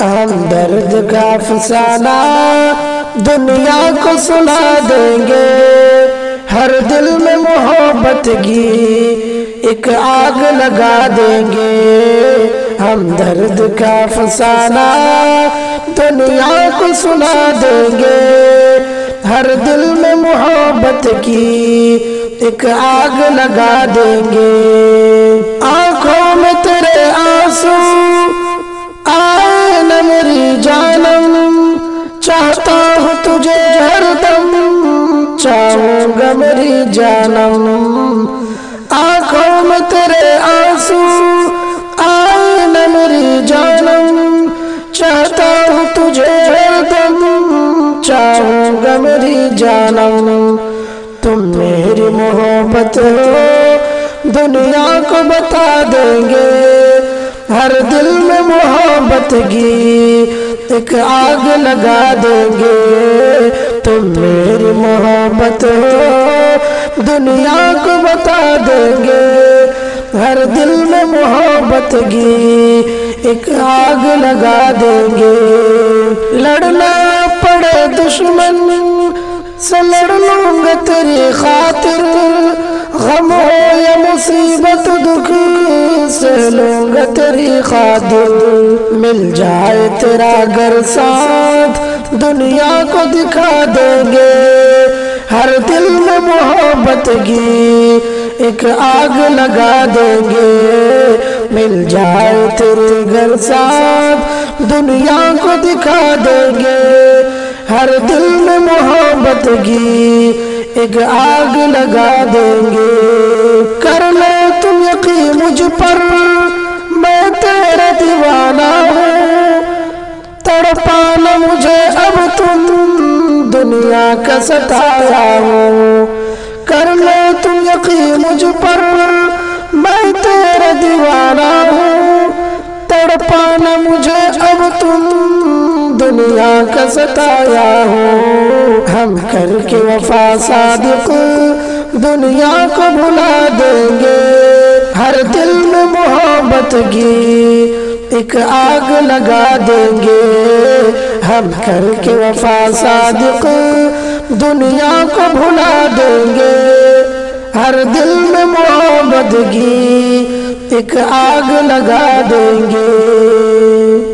ہم درد کا افسانہ دنیا کو سنا دیں گے، ہر دل میں محبت کی ایک آگ لگا دیں گے۔ ہم درد کا افسانہ دنیا کو سنا دیں گے، ہر دل میں محبت کی ایک آگ لگا دیں گے۔ آنکھوں میں تیرے آنسو آئے نہ میری جانم، چاہتا ہوں تجھے ہر دم، چاہوں گا میری جانم۔ آنکھوں میں تیرے آنسو آئے نہ میری جانم، چاہتا ہوں تجھے ہر دم، چاہوں گا میری جانم۔ تم میری محبت ہو دنیا کو بتا دیں گے، ہر دل میں محبت کی ایک آگ لگا دیں گے۔ تم میری محبت ہو دنیا کو بتا دیں گے، ہر دل میں محبت کی ایک آگ لگا دیں گے۔ لڑنا پڑے دشمن سے لڑ لوں گا تیری خاطر، غم ہو یا مصیبت دکھ سہ لوں گا تیری خاطر۔ مل جائے تیرا گر ساتھ دنیا کو دکھا دیں گے، ہر دل میں محبت کی ایک آگ لگا دیں گے۔ مل جائے تیرے گر ساتھ دنیا کو دکھا دیں گے، ہر دل میں محبت کی ایک آگ لگا دیں گے۔ کر لو تم یقین مجھ پر میں تیرا دیوانہ ہوں، تڑپانا مجھے اب تم دنیا کا ستایا ہوں۔ کر لو تم یقین مجھ پر میں تیرا دیوانہ ہوں، تڑپانا مجھے اب تم دنیا کا ستایا ہوں۔ ہم کر کے وفا صادق دنیا کو بھلا دیں گے، ہر دل میں محبت کی ایک آگ لگا دیں گے۔ ہم کر کے وفا صادق دنیا کو بھلا دیں گے، ہر دل میں محبت کی ایک آگ لگا دیں گے۔